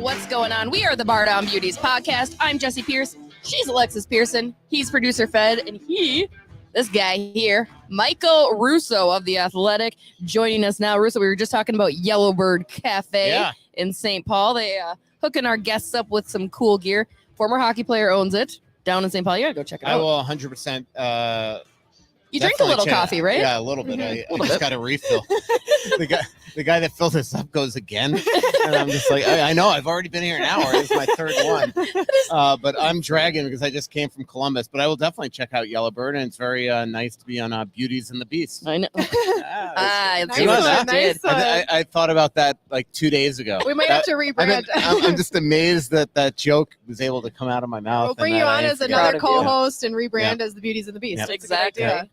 What's going on? We are the Bar Down Beauties podcast. I'm Jesse Pierce. She's Alexis Pearson. He's producer Fed. And this guy here, Michael Russo of The Athletic, joining us now. Russo, we were just talking about Yellowbird Cafe in St. Paul. They hooking our guests up with some cool gear. Former hockey player owns it down in St. Paul. You gotta go check it out. I will 100%. You drink a little coffee, right? Yeah, a little bit. I just got a refill. The guy that filled this up goes again. And I'm just like, I know, I've already been here an hour. This is my third one. But I'm dragging because I just came from Columbus. But I will definitely check out Yellowbird. And it's very nice to be on Beauties and the Beast. I know. I thought about that like 2 days ago. We might have to rebrand. I'm just amazed that joke was able to come out of my mouth. We'll bring you on as another co-host and rebrand as the Beauties and the Beast. Yep. Exactly.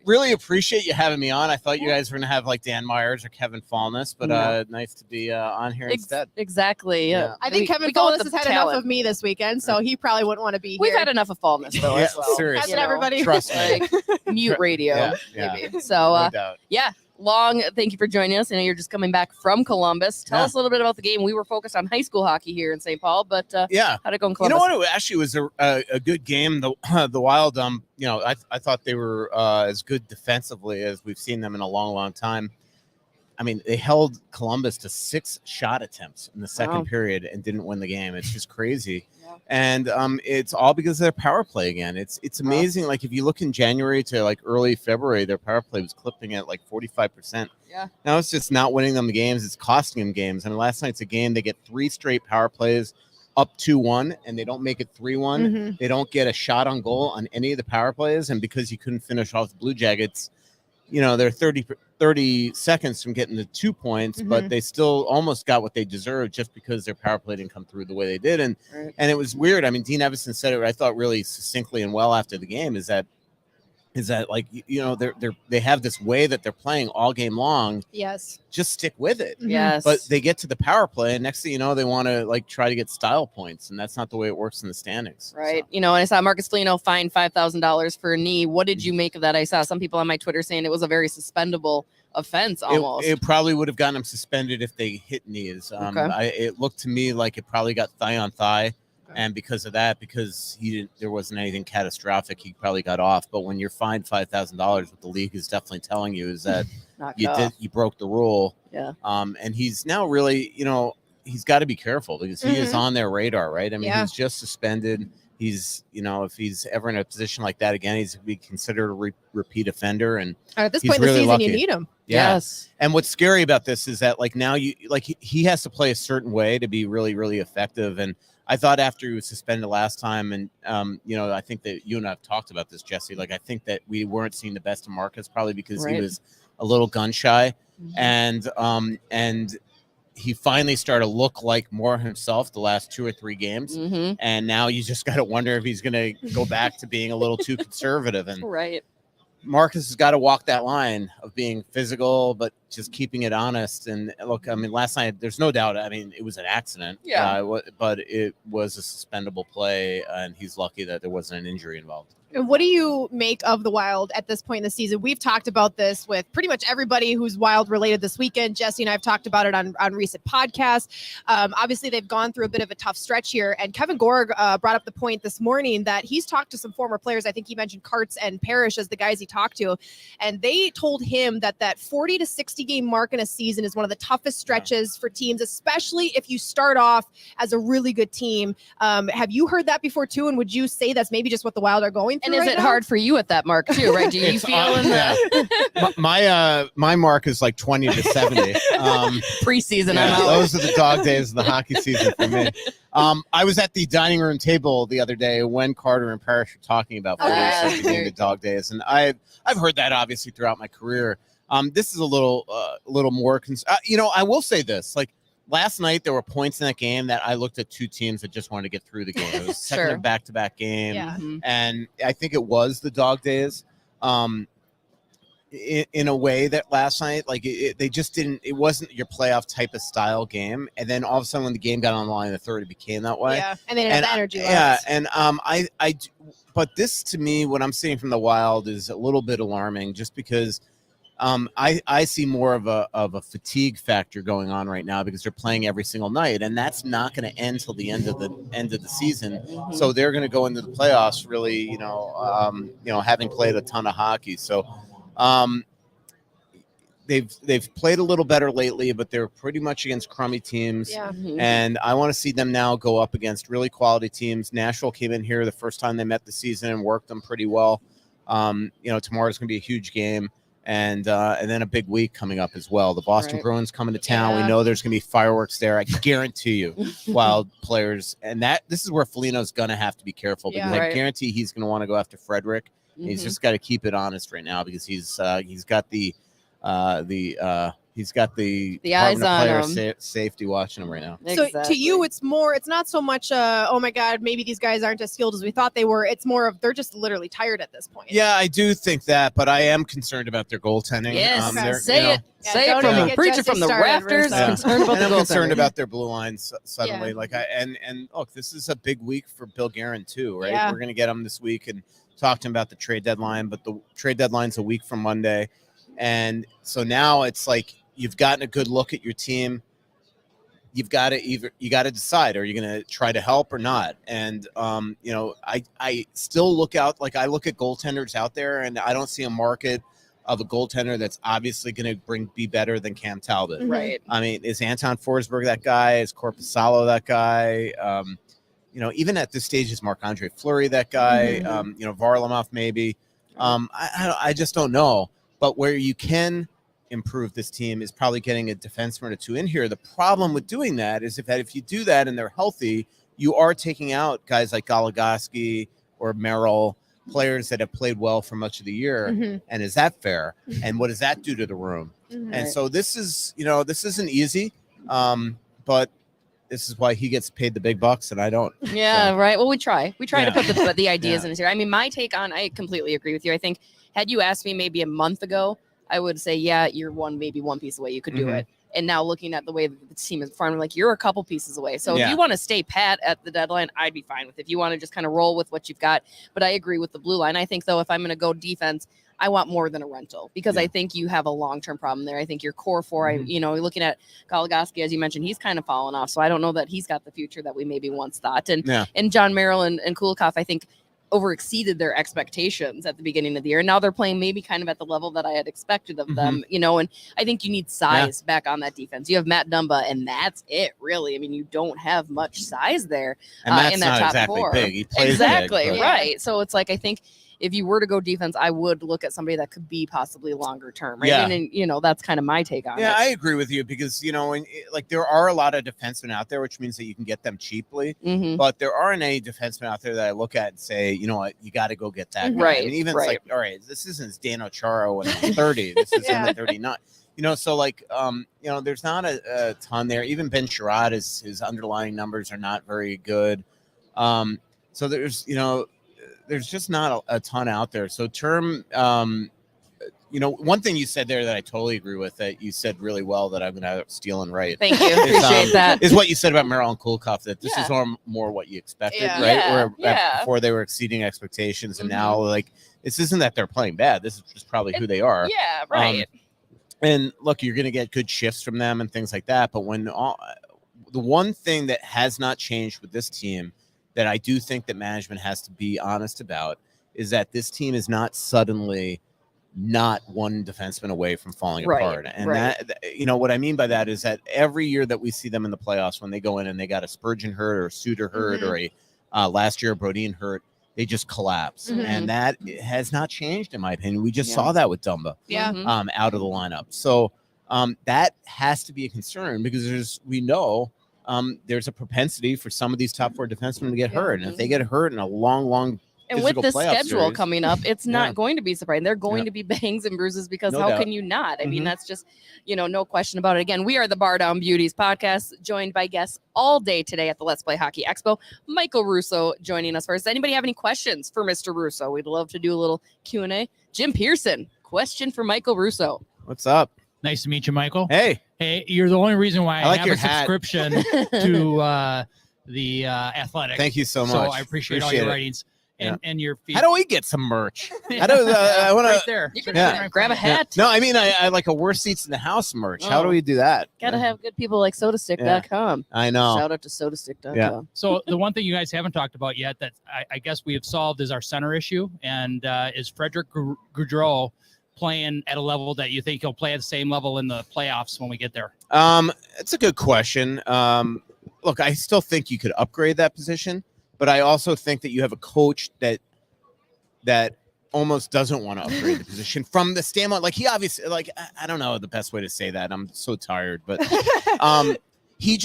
Really appreciate you having me on. I thought you guys were going to have like Dan Myers or Kevin Fallness, but nice to be on here instead. Exactly. Yeah. I think Kevin Fallness has had enough of me this weekend, so he probably wouldn't want to be here. We've had enough of Fallness, though, as well. Seriously. Hasn't everybody? Trust me. Like, mute radio, maybe. So, no doubt. Thank you for joining us. I know you're just coming back from Columbus. Tell us a little bit about the game. We were focused on high school hockey here in St. Paul, but how'd it go in Columbus? You know what? It actually was a good game. The Wild, I thought they were as good defensively as we've seen them in a long, long time. I mean, they held Columbus to 6 shot attempts in the second period and didn't win the game. It's just crazy. Yeah. And it's all because of their power play again. It's amazing. Like if you look in January to like early February, their power play was clipping at like 45%. Yeah. Now it's just not winning them the games. It's costing them games. I mean, last night's a game. They get 3 straight power plays up 2-1 and they don't make it 3-1. Mm-hmm. They don't get a shot on goal on any of the power plays. And because you couldn't finish off the Blue Jackets, they're 30 seconds from getting the 2 points, but they still almost got what they deserved just because their power play didn't come through the way they did. And it was weird. I mean, Dean Evison said it, I thought, really succinctly and well after the game, is that like, they have this way that they're playing all game long. Yes. Just stick with it. Yes. But they get to the power play and next thing you know, they want to like try to get style points. And that's not the way it works in the standings. Right. So. And I saw Marcus Foligno fined $5,000 for a knee. What did you make of that? I saw some people on my Twitter saying it was a very suspendable offense almost. It probably would have gotten him suspended if they hit knees. It looked to me like it probably got thigh on thigh. And because of that, because there wasn't anything catastrophic, he probably got off. But when you're fined $5,000, what the league is definitely telling you is that you broke the rule. Yeah. And he's now really, he's got to be careful because he is on their radar, right? I mean, he's just suspended. He's, if he's ever in a position like that again, he's going to be considered a repeat offender. And at this point in the season, lucky. You need him. Yeah. Yes. And what's scary about this is that like now he has to play a certain way to be really, really effective. And I thought after he was suspended last time, and I think that you and I have talked about this, Jesse. Like I think that we weren't seeing the best of Marcus, probably because he was a little gun shy, and he finally started to look like more himself the last 2 or 3 games, and now you just got to wonder if he's going to go back to being a little too conservative. And Marcus has got to walk that line of being physical, but just keeping it honest. And look, I mean, last night, there's no doubt. I mean, it was an accident, but it was a suspendable play, and he's lucky that there wasn't an injury involved. And what do you make of the Wild at this point in the season? We've talked about this with pretty much everybody who's Wild related this weekend. Jesse and I have talked about it on recent podcasts. Obviously, they've gone through a bit of a tough stretch here. And Kevin Gorg brought up the point this morning that he's talked to some former players. I think he mentioned Karts and Parrish as the guys he talked to. And they told him that 40 to 60 game mark in a season is one of the toughest stretches for teams, especially if you start off as a really good team. Have you heard that before, too? And would you say that's maybe just what the Wild are going through? And is it hard for you at that mark too, right? Do you feel in that? My mark is like 20 to 70. Preseason. Those are the dog days of the hockey season for me. I was at the dining room table the other day when Carter and Parrish were talking about the dog days, and I've heard that obviously throughout my career. This is a little more. I will say this, like. Last night, there were points in that game that I looked at 2 teams that just wanted to get through the game. It was second back-to-back game, and I think it was the dog days. In a way that last night, like they just didn't. It wasn't your playoff type of style game, and then all of a sudden, when the game got on the line in the third, it became that way. Yeah, and they didn't have the energy. But this to me, what I'm seeing from the Wild is a little bit alarming, just because. I see more of a fatigue factor going on right now because they're playing every single night, and that's not going to end till the end of the season. Mhm. So they're going to go into the playoffs really, having played a ton of hockey. So they've played a little better lately, but they're pretty much against crummy teams. Yeah. Mhm. And I want to see them now go up against really quality teams. Nashville came in here the first time they met the season and worked them pretty well. Tomorrow's going to be a huge game, and then a big week coming up as well. The Boston Right. Bruins coming to town. Yeah. We know there's going to be fireworks there. I guarantee you, Wild players, and this is where Foligno's going to have to be careful because Yeah. I Right. guarantee he's going to want to go after Frederick. He's Mhm. just got to keep it honest right now because he's got the eyes Department of on Player him. Safety watching him right now. So to Exactly. you, it's not so much, oh my God, maybe these guys aren't as skilled as we thought they were. It's more of they're just literally tired at this point. Yeah, I do think that, but I am concerned about their goaltending. Yes, Okay. say it. Yeah, Say don't it even from get preach it Jesse from the started, rafters. Russo. Concerned about And the I'm goaltending. concerned about their blue lines suddenly. Yeah. And look, this is a big week for Bill Guerin too, right? Yeah. We're going to get him this week and talk to him about the trade deadline, but the trade deadline's a week from Monday. And so now it's like you've gotten a good look at your team. You've got to decide, are you going to try to help or not? And I still look at goaltenders out there, and I don't see a market of a goaltender that's obviously going to be better than Cam Talbot. Mhm. Right. I mean, is Anton Forsberg that guy? Is Corpusalo that guy? Even at this stage, is Marc-Andre Fleury that guy? Mhm. Varlamov maybe. I just don't know. But where you can improve this team is probably getting a defenseman or two in here. The problem with doing that is if you do that and they're healthy, you are taking out guys like Goligoski or Merrill, players that have played well for much of the year. Mhm. And is that fair? And what does that do to the room? Mhm. And Right. so this isn't easy, but this is why he gets paid the big bucks and I don't. Yeah, So, right. Well, we try to put the ideas Yeah. in his here. I mean, my take on, I completely agree with you. I think had you asked me maybe a month ago, I would say, yeah, you're maybe one piece away. You could do Mhm. it. And now looking at the way that the team is performing, like you're a couple pieces away. So if Yeah. you want to stay pat at the deadline, I'd be fine with it. If you want to just kind of roll with what you've got. But I agree with the blue line. I think, though, if I'm going to go defense, I want more than a rental because Yeah. I think you have a long-term problem there. I think your core four, Mhm. looking at Goligoski, as you mentioned, he's kind of fallen off. So I don't know that he's got the future that we maybe once thought. And Yeah. and John Merrill and Kulikov, I think, overexceeded their expectations at the beginning of the year. And now they're playing maybe kind of at the level that I had expected of them, and I think you need size back on that defense. You have Matt Dumba, and that's it, really. I mean, you don't have much size there And Matt's in that not top exactly four. big. He plays Exactly, big, but- right. So it's like, I think if you were to go defense, I would look at somebody that could be possibly longer term, right? Yeah. And that's kind of my take on Yeah, it. I agree with you because there are a lot of defensemen out there, which means that you can get them cheaply. Mhm. But there aren't any defensemen out there that I look at and say, you know what, you got to go get that guy. Right, I mean, even right. it's like, all right, this isn't Dano Charo when he's 30. This is him Yeah. at 39. So there's not a ton there. Even Ben Sherrod, his underlying numbers are not very good. So there's just not a ton out there. So one thing you said there that I totally agree with, that you said really well, that I'm going to steal and write, Thank you. Appreciate that. is what you said about Merrill and Kulikov, that this Yeah. is more what you expected, Yeah. right? Yeah, Where yeah. before they were exceeding expectations, and Mhm. now this isn't that they're playing bad. This is just probably who they are. Yeah, right. And look, you're going to get good shifts from them and things like that. But the one thing that has not changed with this team that I do think that management has to be honest about is that this team is not suddenly not one defenseman away from falling Right, apart. And right. that, what I mean by that is that every year that we see them in the playoffs, when they go in and they got a Spurgeon hurt or a Suter hurt or a last year Brodin hurt, they just collapse. Mhm. And that has not changed, in my opinion. We just Yeah. saw that with Dumba Yeah. Mhm. out of the lineup. So that has to be a concern because there's a propensity for some of these top four defensemen to get Yeah. hurt. And if they get hurt in a long And with physical this playoff schedule series, coming up, it's not Yeah. going to be surprising. They're going Yeah. to be bangs and bruises because No how doubt. can you not? I mean, Mhm. that's just, no question about it. Again, we are the Bar Down Beauties podcast, joined by guests all day today at the Let's Play Hockey Expo. Michael Russo joining us first. Anybody have any questions for Mr. Russo? We'd love to do a little Q&A. Jim Pearson, question for Michael Russo. what's up? Nice to meet you, Michael. Hey, Hey, you're the only reason why I I, like have your a hat. subscription to the Athletic. thank you so much. So I appreciate all your writings. and your feet. How do we get some merch? I don't. I want right to. there. You can Yeah. grab a hat. No, I mean, I like a worst seats in the house merch. How do Oh. we do that? Gotta have good people like sodastick.com. I know. Shout out to sodastick.com. Yeah. So the one thing you guys haven't talked about yet that I guess we have solved is our center issue, and is Frederick Goudreau playing at a level that you think he'll play at the same level in the playoffs when we get there? It's a good question. Look, I still think you could upgrade that position, but I also think that you have a coach that almost doesn't want to upgrade the position from the standpoint. Like he obviously, like I don't know the best way to say that. I'm so tired, but he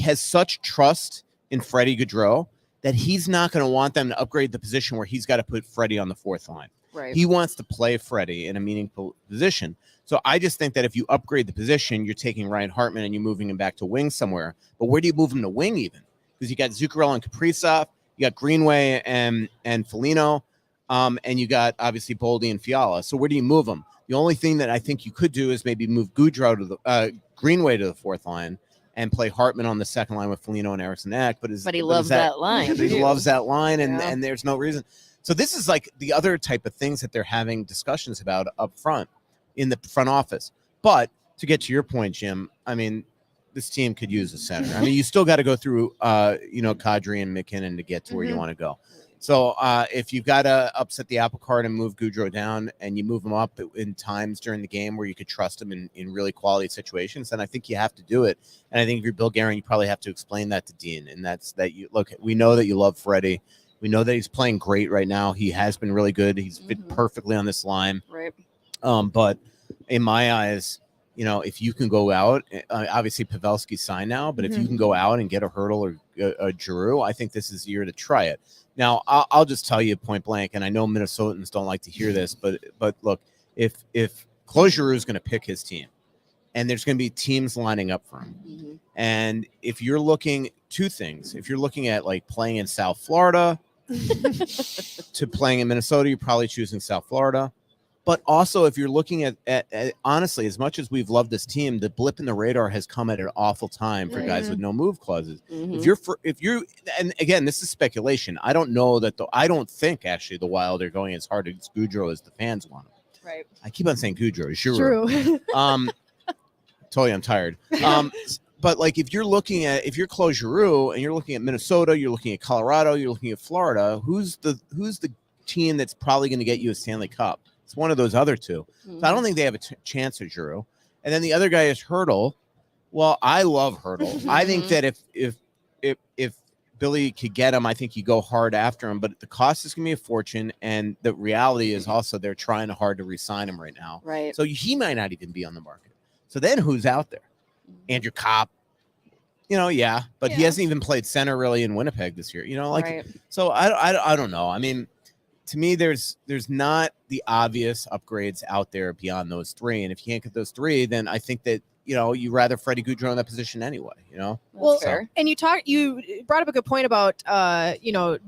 has such trust in Freddie Gaudreau that he's not going to want them to upgrade the position where he's got to put Freddie on the fourth line. Right. He wants to play Freddie in a meaningful position. So I just think that if you upgrade the position, you're taking Ryan Hartman and you're moving him back to wing somewhere. But where do you move him to wing even? Because you got Zuccarello and Kaprizov, you got Greenway and Foligno, and you got obviously Boldy and Fiala. So where do you move them? The only thing that I think you could do is maybe move Greenway to the fourth line and play Hartman on the second line with Foligno and Eriksson Ek. But he loves that line. He loves that line, and Yeah. and there's no reason. So this is like the other type of things that they're having discussions about up front in the front office. But to get to your point, Jim, I mean, this team could use a center. I mean, you still got to go through, Kadri and McKinnon to get to where you want to go. So if you've got to upset the apple cart and move Gaudreau down and you move him up in times during the game where you could trust him in really quality situations, then I think you have to do it. And I think if you're Bill Guerin, you probably have to explain that to Dean. And that's that you look, we know that you love Freddie. We know that he's playing great right now. He has been really good. He's fit perfectly on this line. Right. But in my eyes, if you can go out, obviously Pavelski's signed now, but if you can go out and get a Hurdle or a Giroux, I think this is the year to try it. Now, I'll just tell you point blank, and I know Minnesotans don't like to hear this, but look, if Claude Giroux is going to pick his team, and there's going to be teams lining up for him, and if you're looking two things, if you're looking at like playing in South Florida to playing in Minnesota, you're probably choosing South Florida. But also, if you're looking at honestly, as much as we've loved this team, the blip in the radar has come at an awful time for guys with no move clauses. If you're, and again, this is speculation. I don't know that I don't think actually the Wild are going as hard as Gaudreau as the fans want them. Right. I keep on saying Gaudreau. True. Totally, I'm tired. But like if you're Claude Giroux and you're looking at Minnesota, you're looking at Colorado, you're looking at Florida, who's the team that's probably going to get you a Stanley Cup? It's one of those other two. So I don't think they have a chance at Giroux. And then the other guy is Hurdle. Well, I love Hurdle. I think that if Billy could get him, I think you go hard after him. But the cost is going to be a fortune, and the reality is also they're trying hard to re-sign him right now. Right. So he might not even be on the market. So then who's out there? Andrew Kopp. But he hasn't even played center really in Winnipeg this year. Right. So I don't know. I mean, to me, there's not the obvious upgrades out there beyond those three. And if you can't get those three, then I think that, you rather Freddie Gaudreau in that position anyway, Well, fair. and you brought up a good point about,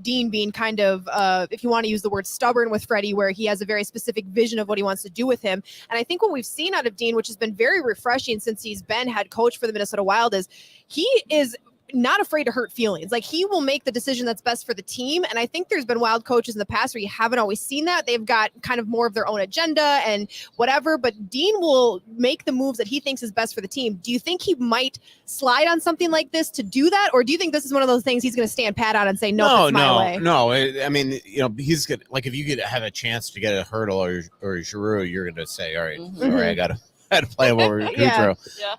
Dean being kind of, if you want to use the word stubborn with Freddie, where he has a very specific vision of what he wants to do with him. And I think what we've seen out of Dean, which has been very refreshing since he's been head coach for the Minnesota Wild, is he is not afraid to hurt feelings. Like he will make the decision that's best for the team. And I think there's been Wild coaches in the past where you haven't always seen that. They've got kind of more of their own agenda and whatever, but Dean will make the moves that he thinks is best for the team. Do you think he might slide on something like this to do that? Or do you think this is one of those things he's going to stand pat on and say, no, it's my way? No. I mean, he's good. Like if you could have a chance to get a Hurdle or a Giroux, you're going to say, all right, I got to play him over Gaudreau. Yeah.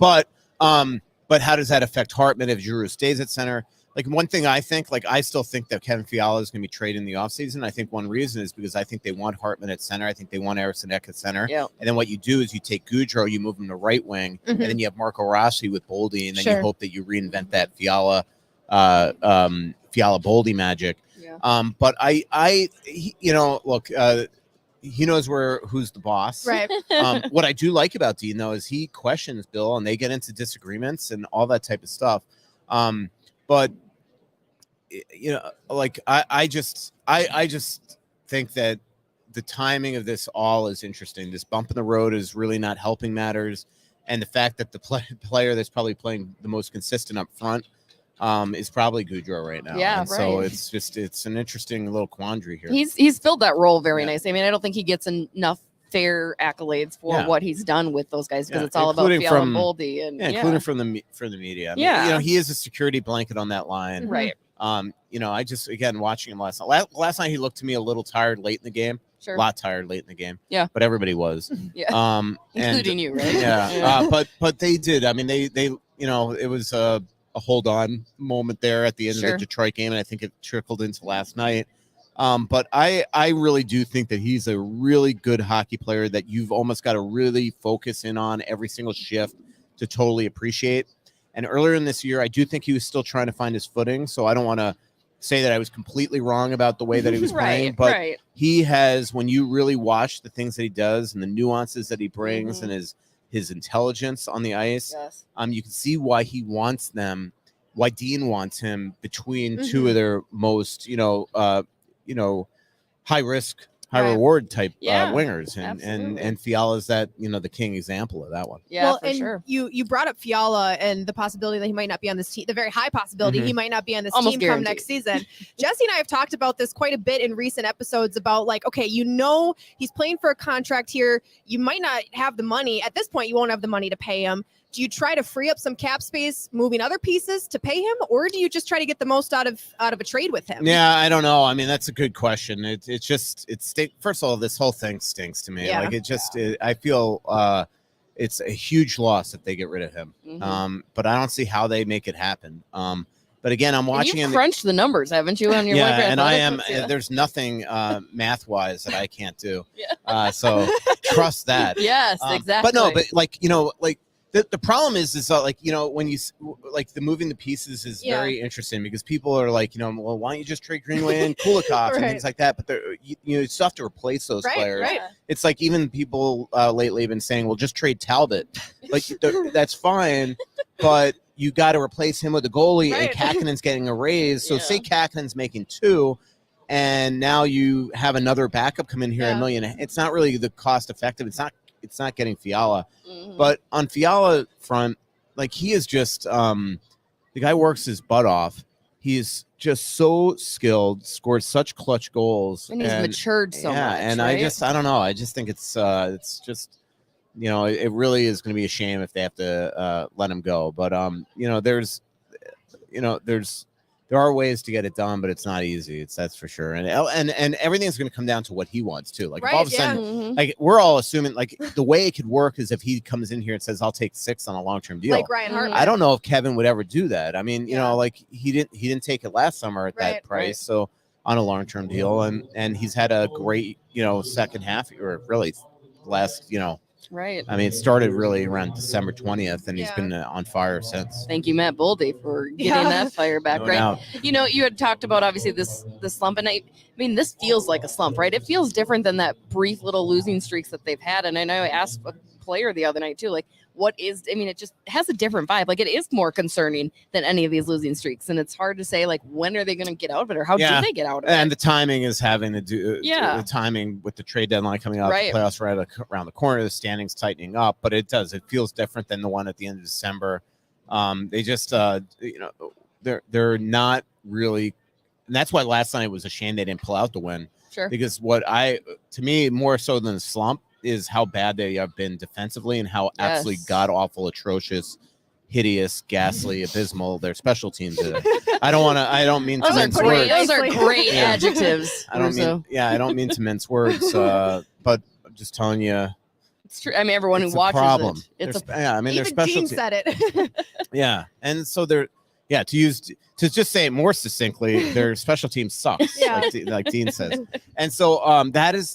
But how does that affect Hartman if Giroux stays at center? Like one thing I think, like I still think that Kevin Fiala is going to be traded in the offseason. I think one reason is because I think they want Hartman at center. I think they want Eriksson Ek at center. Yeah. And then what you do is you take Gaudreau, you move him to right wing, and then you have Marco Rossi with Boldy, and then you hope that you reinvent that Fiala Boldy magic. Yeah. But he knows who's the boss. Right. What I do like about Dean though is he questions Bill and they get into disagreements and all that type of stuff. But I just think that the timing of this all is interesting. This bump in the road is really not helping matters, and the fact that the player that's probably playing the most consistent up front is probably Goudreau right now. Yeah, and so right. it's an interesting little quandary here. He's filled that role very Yeah. nicely. I mean, I don't think he gets enough fair accolades for Yeah. what he's done with those guys because Yeah, it's all about including Fiala and from- Boldy and including from the media. I mean, Yeah. he is a security blanket on that line. right. I just, again, watching him last night. Last night he looked to me a little tired late in the game. Sure. A lot tired late in the game. Yeah. But everybody was. Yeah. And Including you, right? yeah. But they did. I mean, they it was a hold on moment there at the end of Sure. the Detroit game, and I think it trickled into last night. But I really do think that he's a really good hockey player that you've almost got to really focus in on every single shift to totally appreciate. And earlier in this year, I do think he was still trying to find his footing. So I don't want to say that I was completely wrong about the way that he was playing, but right. he has, when you really watch the things that he does and the nuances that he brings and his intelligence on the ice, Yes. you can see why he wants them, why Dean wants him between two of their most, high risk, high Right. reward type Yeah, wingers, and absolutely. Fiala's that the king example of that one. Yeah, well, for and sure. you brought up Fiala and the possibility that he might not be on this team, the very high possibility he might not be on this Almost team come guaranteed. next season. Jesse and I have talked about this quite a bit in recent episodes about like, okay, he's playing for a contract here. You might not have the money. At this point, you won't have the money to pay him. Do you try to free up some cap space, moving other pieces to pay him, or do you just try to get the most out of a trade with him? Yeah, I don't know. I mean, that's a good question. First of all, this whole thing stinks to me. Yeah. Like I feel it's a huge loss if they get rid of him. But I don't see how they make it happen. But again, I'm watching You've him. crunched the numbers, haven't you? On your Yeah, Live and I Athletic? am. Yeah. There's nothing math wise that I can't do. Yeah. So trust that. Yes, exactly. But no, but the problem is when you like the moving the pieces is Yeah. very interesting because people are like, well, why don't you just trade Greenway and Kulikov and Right. things like that? But you still have to replace those Right, players. right. It's like even people lately have been saying, well, just trade Talbot. Like that's fine, but you got to replace him with a goalie, Right. and Kakkonen's getting a raise. So Yeah. say Kakkonen's making 2. And now you have another backup come in here Yeah. $1 million. It's not really the cost effective. It's not getting Fiala. Mhm. But on Fiala front, like he is just the guy works his butt off. He's just so skilled, scored such clutch goals, and he's matured so yeah, much. and right? I don't know. I just think it's just it really is going to be a shame if they have to let him go. But there are ways to get it done, but it's not easy. That's for sure. And everything's going to come down to what he wants too. Like if all of a Right, yeah. sudden, Mhm. like we're all assuming like the way it could work is if he comes in here and says, I'll take 6 on a long-term deal. Like Ryan Hartman. I don't know if Kevin would ever do that. I mean, Yeah. like he didn't take it last summer at Right, that price. right. So on a long-term deal, and he's had a great, second half, or really last, Right. I mean, it started really around December 20th, and he's Yeah. been on fire since. Thank you, Matt Boldy, for getting Yeah. that fire back. No right. doubt. You had talked about obviously this slump, and I mean, this feels like a slump, right? It feels different than that brief little losing streaks that they've had. And I know I asked a player the other night too, like, it just has a different vibe. Like, it is more concerning than any of these losing streaks, and it's hard to say like when are they going to get out of it, or how Yeah. do they get out of it? And the timing is having to do Yeah. the timing with the trade deadline coming out, Right. the playoffs right around the corner, the standings tightening up, but it feels different than the one at the end of December. They just they're not really, and that's why last night it was a shame they didn't pull out the win, Sure. because to me more so than the slump is how bad they have been defensively and how absolutely Yes. god awful, atrocious, hideous, ghastly, abysmal their special teams are. I don't mean to Those are mince great. words. Those are great Yeah. adjectives. I don't Russo. mean to mince words, but I'm just telling you, It's true. I mean, everyone it's who a watches problem. it, it's a their Even special Dean team. said it. Yeah, and so to just say it more succinctly, their special team sucks, Yeah. like Dean says, and so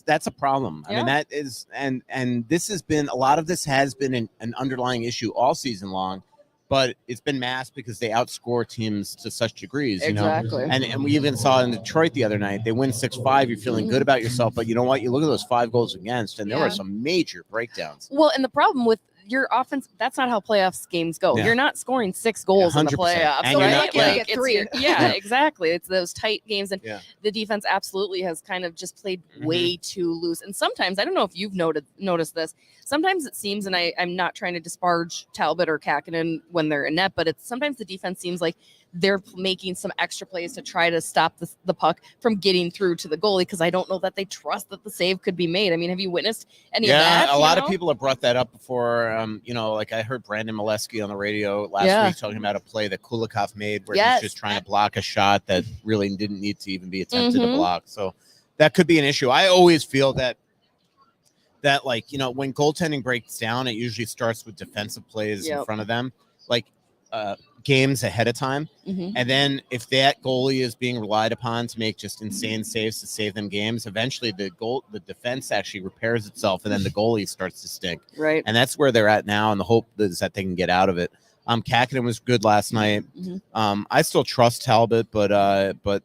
that's a problem. I mean, Yeah. that is, and this has been, a lot of this has been an underlying issue all season long, but it's been masked because they outscore teams to such degrees, exactly. And we even saw in Detroit the other night, they win 6-5. You're feeling good about yourself, but you know what? You look at those 5 goals against, and there Yeah. were some major breakdowns. Well, and the problem with your offense, that's not how playoffs games go. Yeah. You're not scoring 6 goals in the 100%. playoffs, And you're right? not- yeah. Get 3. Yeah, Yeah. exactly. It's those tight games, and Yeah. the defense absolutely has kind of just played Mhm. way too loose. And sometimes, I don't know if you've noticed this, sometimes it seems, and I'm not trying to disparage Talbot or Kakkonen when they're in net, but sometimes the defense seems like they're making some extra plays to try to stop the puck from getting through to the goalie, because I don't know that they trust that the save could be made. I mean, have you witnessed any of that? Yeah, a lot of people have brought that up before. Like I heard Brandon Molesky on the radio last week talking about a play that Kulikov made where he's just trying to block a shot that really didn't need to even be attempted to block. So that could be an issue. I always feel that when goaltending breaks down, it usually starts with defensive plays in front of them, like games ahead of time. And then if that goalie is being relied upon to make just insane saves to save them games, eventually the defense actually repairs itself, and then the goalie starts to stink. Right. And that's where they're at now, and the hope is that they can get out of it. Kakinen was good last night. I still trust Talbot, but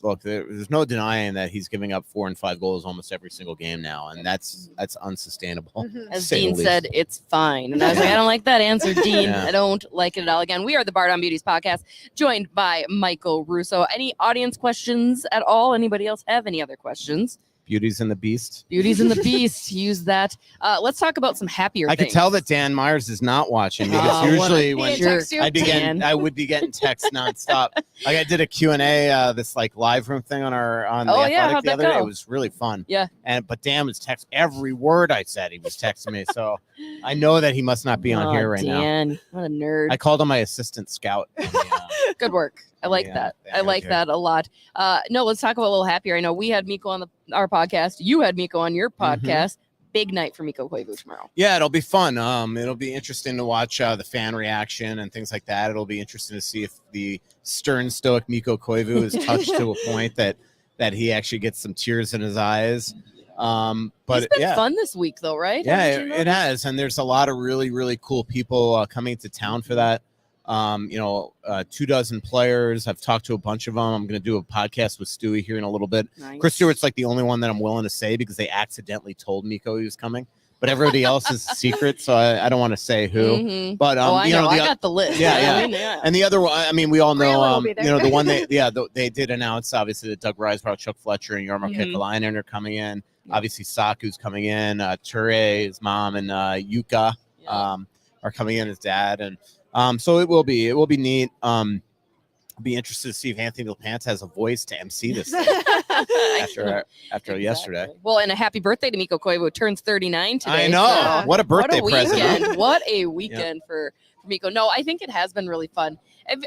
look, there's no denying that he's giving up 4 and 5 goals almost every single game now, and that's unsustainable. As Dean said, it's fine. And I was like, I don't like that answer, Dean. I don't like it at all. Again, we are the Bar Down Beauties podcast, joined by Michael Russo. Any audience questions at all? Anybody else have any other questions? Beauties and the Beast. Beauties and the Beast. Use that. Let's talk about some happier things. I could tell that Dan Myers is not watching, because usually when I would be getting texts nonstop. Like I did a Q&A, this like live room thing on the Athletic the other day. It was really fun. Yeah. But Dan was texting every word I said. He was texting me, so I know that he must not be on here right now. Dan, what a nerd. I called him my assistant scout. Good work. I like that. I like that a lot. No, let's talk about a little happier. I know we had Mikko on our podcast. You had Mikko on your podcast. Big night for Mikko Koivu tomorrow. Yeah, it'll be fun. It'll be interesting to watch the fan reaction and things like that. It'll be interesting to see if the stern, stoic Mikko Koivu is touched to a point that he actually gets some tears in his eyes. But it's been fun this week, though, right? Yeah, it has. And there's a lot of really, really cool people coming to town for that. 24 players. I've talked to a bunch of them. I'm going to do a podcast with Stewie here in a little bit. Nice. Chris Stewart's like the only one that I'm willing to say, because they accidentally told Mikko he was coming, but everybody else is a secret. So I don't want to say who, but, I got the list. Yeah. And the other one, I mean, we all know, the one they did announce, obviously, that Doug Risebrough, Chuck Fletcher, and Jarmo Kekalainen are coming in. Obviously Saku's coming in, Ture, his mom, and Yuka, are coming in as dad. And, so it will be neat. I'll be interested to see if Anthony LaPanta has a voice to MC this after yesterday. Well, and a happy birthday to Mikko Koivu, turns 39 today. I know. So what a birthday present. What a weekend for Mikko. No, I think it has been really fun.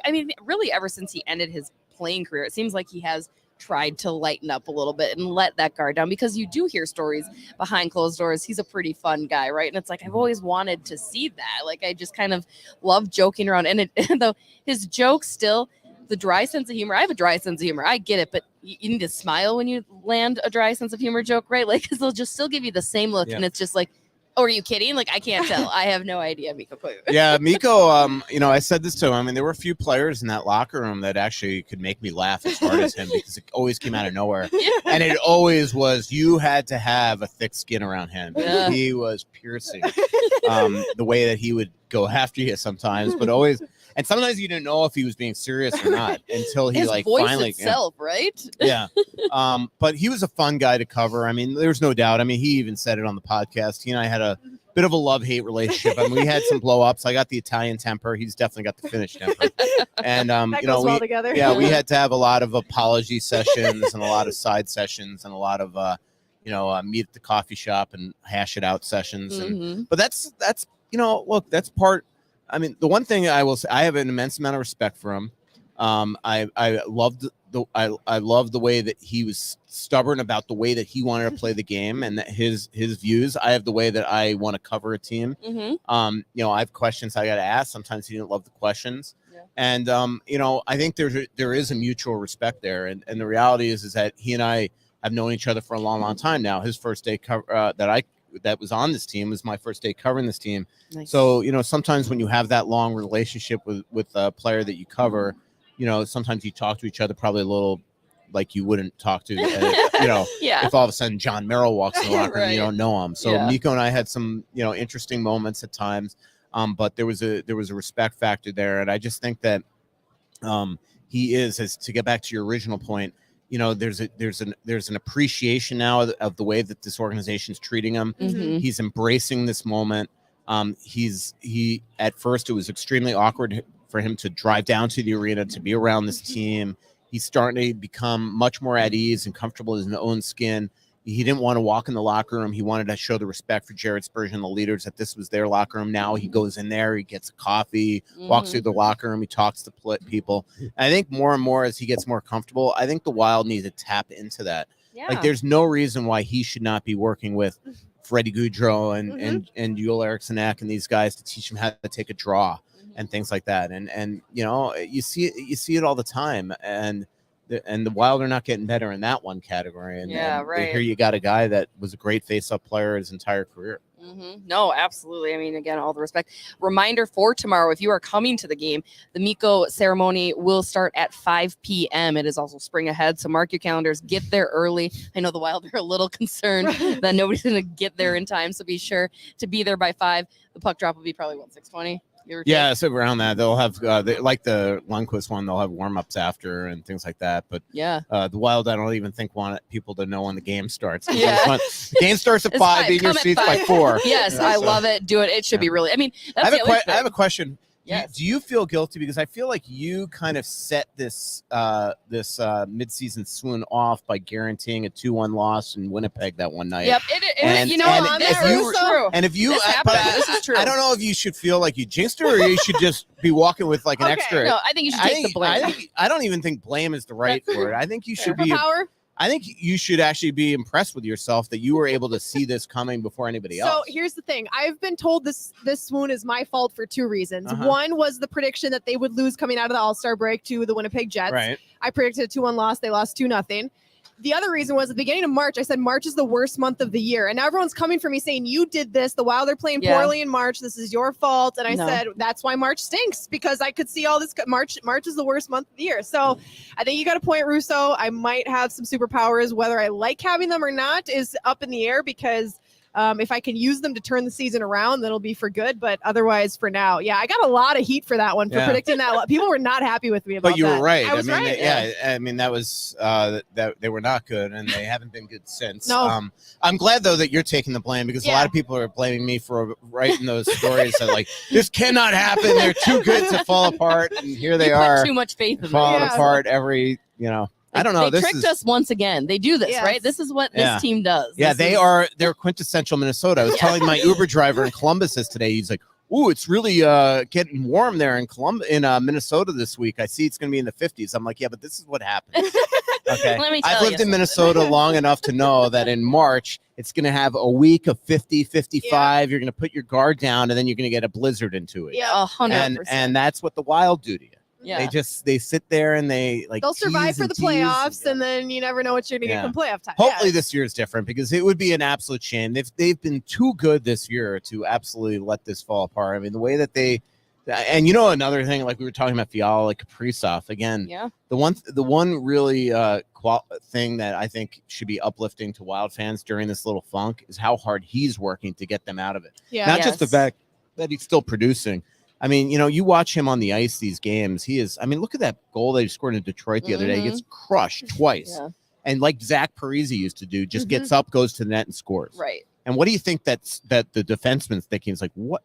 I mean, really, ever since he ended his playing career, it seems like he has tried to lighten up a little bit and let that guard down, because you do hear stories behind closed doors. He's a pretty fun guy, right? And it's like, I've always wanted to see that. Like, I just kind of love joking around. And though his jokes still, the dry sense of humor, I have a dry sense of humor. I get it, but you need to smile when you land a dry sense of humor joke, right? Like, because they'll just still give you the same look. And it's just like, oh, are you kidding? Like, I can't tell. I have no idea, Mikko Koivu. Yeah, Mikko, I said this to him. I mean, there were a few players in that locker room that actually could make me laugh as hard as him, because it always came out of nowhere. And it always was, you had to have a thick skin around him. Yeah. He was piercing the way that he would go after you sometimes, but always. And sometimes you didn't know if he was being serious or not until he his voice finally itself, right? Yeah. But he was a fun guy to cover. I mean, there's no doubt. I mean, he even said it on the podcast. He and I had a bit of a love-hate relationship. I mean, we had some blow-ups. I got the Italian temper. He's definitely got the Finnish temper. And that goes well together. Yeah, we had to have a lot of apology sessions and a lot of side sessions and a lot of meet at the coffee shop and hash it out sessions. And but that's look, that's part. I mean, the one thing I will say, I have an immense amount of respect for him. I loved the way that he was stubborn about the way that he wanted to play the game and that his views. I have the way that I want to cover a team. I have questions I got to ask. Sometimes he didn't love the questions. Yeah. And, I think there is a mutual respect there. And the reality is that he and I have known each other for a long, long time now. His first day that was on this team was my first day covering this team. Nice. So, sometimes when you have that long relationship with a player that you cover, sometimes you talk to each other probably a little like you wouldn't talk to, if all of a sudden John Merrill walks in the locker room, and you don't know him. So Mikko and I had some, interesting moments at times. But there was a respect factor there. And I just think that he is, to get back to your original point, there's an appreciation now of the way that this organization is treating him. He's embracing this moment. He at first it was extremely awkward for him to drive down to the arena to be around this team. He's starting to become much more at ease and comfortable in his own skin. He didn't want to walk in the locker room. He wanted to show the respect for Jared Spurgeon, the leaders, that this was their locker room. Now he goes in there, he gets a coffee, walks through the locker room, he talks to people. And I think more and more as he gets more comfortable, I think the Wild need to tap into that. Yeah. Like, there's no reason why he should not be working with Freddie Gaudreau and Joel Eriksson Ek and these guys to teach him how to take a draw and things like that. And you see it all the time. And the Wild are not getting better in that one category. And here you got a guy that was a great face-up player his entire career. No, absolutely. I mean, again, all the respect. Reminder for tomorrow, if you are coming to the game, the Mikko ceremony will start at 5 p.m. It is also spring ahead, so mark your calendars. Get there early. I know the Wild are a little concerned that nobody's going to get there in time, so be sure to be there by 5. The puck drop will be probably, 6:20? Yeah, so around that they'll have like the Lundqvist one. They'll have warm-ups after and things like that. But the Wild, I don't even think want people to know when the game starts. The game starts at 5. Be in your seats by 4. Yes, I love it. Do it. It should be really. I mean, that's I have a question. Yes. Do you feel guilty? Because I feel like you kind of set this midseason swoon off by guaranteeing a 2-1 loss in Winnipeg that one night. Yep. This is true. I don't know if you should feel like you jinxed it or you should just be walking with like an extra. No, I think you should take the blame. I don't even think blame is the right word. I think you should be. I think you should actually be impressed with yourself that you were able to see this coming before anybody else. So here's the thing. I've been told this swoon is my fault for 2 reasons. One was the prediction that they would lose coming out of the All-Star break to the Winnipeg Jets. Right. I predicted a 2-1 loss. They lost 2-0. The other reason was at the beginning of March, I said March is the worst month of the year. And everyone's coming for me saying, you did this. The Wild are playing poorly in March. This is your fault. And I said, that's why March stinks, because I could see all this. March is the worst month of the year. So I think you got a point, Russo. I might have some superpowers. Whether I like having them or not is up in the air, because if I can use them to turn the season around, then it'll be for good. But otherwise, for now, I got a lot of heat for that one, for predicting that. People were not happy with me about that. But you were right. I was right. I mean, that was that they were not good, and they haven't been good since. No. I'm glad though that you're taking the blame, because a lot of people are blaming me for writing those stories that like this cannot happen. They're too good to fall apart, and here they are. Too much faith in falling apart every. I don't know. They tricked us once again. They do this, right? This is what this team does. Yeah, they're quintessential Minnesota. I was telling my Uber driver in Columbus this today. He's like, "Ooh, it's really getting warm there in Minnesota this week. I see it's going to be in the 50s." I'm like, "Yeah, but this is what happens." Okay, I've lived in Minnesota long enough to know that in March it's going to have a week of 50, 55. You're going to put your guard down, and then you're going to get a blizzard into it. Yeah, 100%. And that's what the Wild do to you. Yeah. They sit there and they'll survive for the playoffs, and then you never know what you're going to get from playoff time. Hopefully this year is different, because it would be an absolute shame. They've been too good this year to absolutely let this fall apart. I mean, the way that and another thing, like we were talking about Fiala, like Kaprizov again. Yeah. The one really thing that I think should be uplifting to Wild fans during this little funk is how hard he's working to get them out of it. Yeah. Not just the fact that he's still producing. I mean, you watch him on the ice these games. Look at that goal that he scored in Detroit the other day. He gets crushed twice. Yeah. And like Zach Parise used to do, just gets up, goes to the net, and scores. Right. And what do you think that the defenseman's thinking? Is like, what?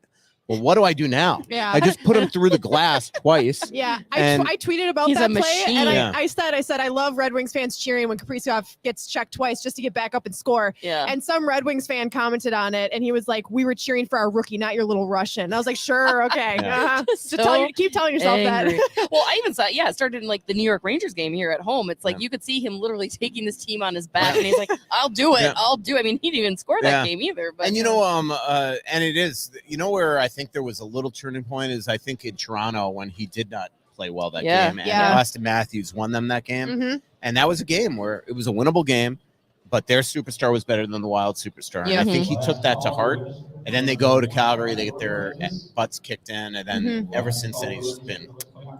Well, what do I do now? Yeah. I just put him through the glass twice. Yeah. I tweeted about that play, and I said I love Red Wings fans cheering when Kaprizov gets checked twice just to get back up and score. Yeah. And some Red Wings fan commented on it, and he was like, "We were cheering for our rookie, not your little Russian." And I was like, "Sure, okay." Keep telling yourself angry. that. Well, I even saw it started in like the New York Rangers game here at home. It's like you could see him literally taking this team on his back, and he's like, "I'll do it. I'll do it." I mean, he didn't even score that game either. But and and it is where I think there was a little turning point is I think in Toronto when he did not play well that game, and Austin Matthews won them that game, and that was a game where it was a winnable game, but their superstar was better than the Wild superstar. And I think he took that to heart, and then they go to Calgary, they get their butts kicked in, and then ever since then he's just been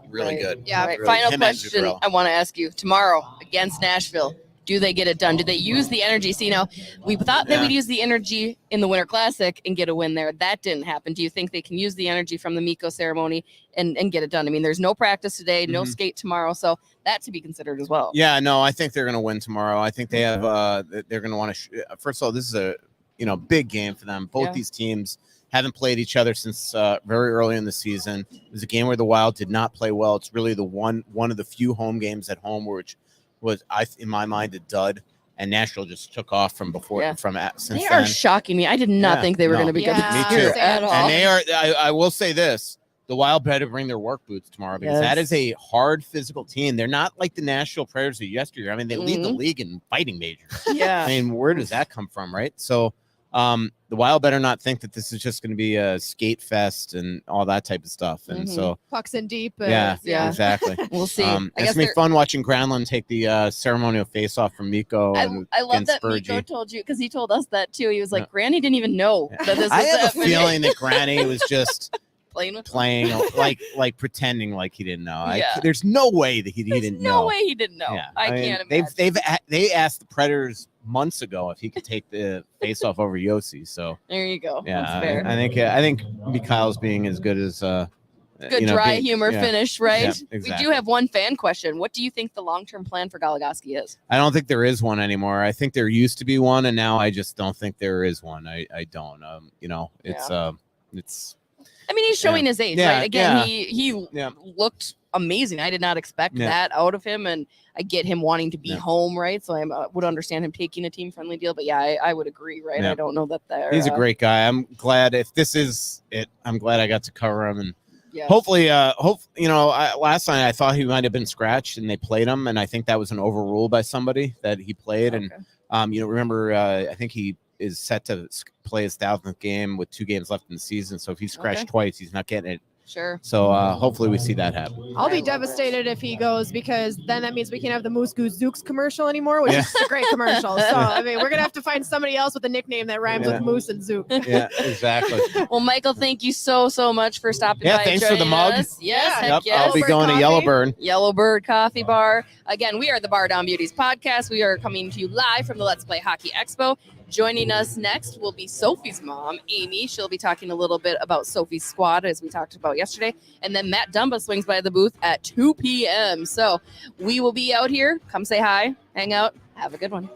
really good. Yeah. Really, Final question I want to ask you: tomorrow against Nashville, do they get it done? Do they use the energy? See, we thought that we'd use the energy in the Winter Classic and get a win there. That didn't happen. Do you think they can use the energy from the Mikko ceremony and get it done? I mean, there's no practice today, no skate tomorrow, so that to be considered as well. Yeah, no, I think they're going to win tomorrow. I think they have. They're going to want to. First of all, this is a big game for them. Both these teams haven't played each other since very early in the season. It was a game where the Wild did not play well. It's really the one of the few home games at home which was, in my mind, a dud. And Nashville just took off from before, since They then. are shocking me. I did not think they were going to be good Yeah. this Me year too. at all. And they are. I will say this: the Wild better bring their work boots tomorrow because that is a hard physical team. They're not like the Nashville Predators of yesteryear. I mean, they lead the league in fighting majors. Yeah. I mean, where does that come from, right? So, the Wild better not think that this is just going to be a skate fest and all that type of stuff. And so, pucks in deep. Yeah. exactly. We'll see. It's gonna be fun watching Granlund take the ceremonial face-off from Mikko. I love that Spurgey. Mikko told you, because he told us that too. He was like, Granny didn't even know that this was I have happening. a feeling that Granny was just playing like pretending like he didn't know. Yeah. There's no way that he didn't know. No way he didn't know. Yeah. I mean, can't imagine. they asked the Predators months ago if he could take the face off over Yossi. So There you go. yeah, That's fair. I think Mikhail's being as good as Good dry humor finish, right? Yeah, We exactly. do have one fan question. What do you think the long-term plan for Goligoski is? I don't think there is one anymore. I think there used to be one, and now I just don't think there is one. I don't. It's. I mean, he's showing his age, right? Again, he looked amazing. I did not expect that out of him, and I get him wanting to be home, right? So I would understand him taking a team-friendly deal, but I would agree, right? Yeah. I don't know that they're. He's a great guy. I'm glad if this is it. I'm glad I got to cover him, and yeah. hopefully, last night I thought he might have been scratched, and they played him, and I think that was an overrule by somebody that he played, and remember, I think he is set to play his 1,000th game with 2 games left in the season. So if he's scratched twice, he's not getting it. Sure. So hopefully we see that happen. I'll be devastated if he goes, because then that means we can't have the Moose Goose Zooks commercial anymore, which is a great commercial. So I mean, we're gonna have to find somebody else with a nickname that rhymes with Moose and Zook. Yeah, exactly. Well, Michael, thank you so much for stopping by. Yeah, thanks for the mug. Us. Yes, Yep, yes. I'll be going to Yellowbird. Yellowbird Coffee Bar. Again, we are the Bar Down Beauties podcast. We are coming to you live from the Let's Play Hockey Expo. Joining us next will be Sophie's mom, Amy. She'll be talking a little bit about Sophie's squad, as we talked about yesterday. And then Matt Dumba swings by the booth at 2 p.m. So we will be out here. Come say hi, hang out, have a good one.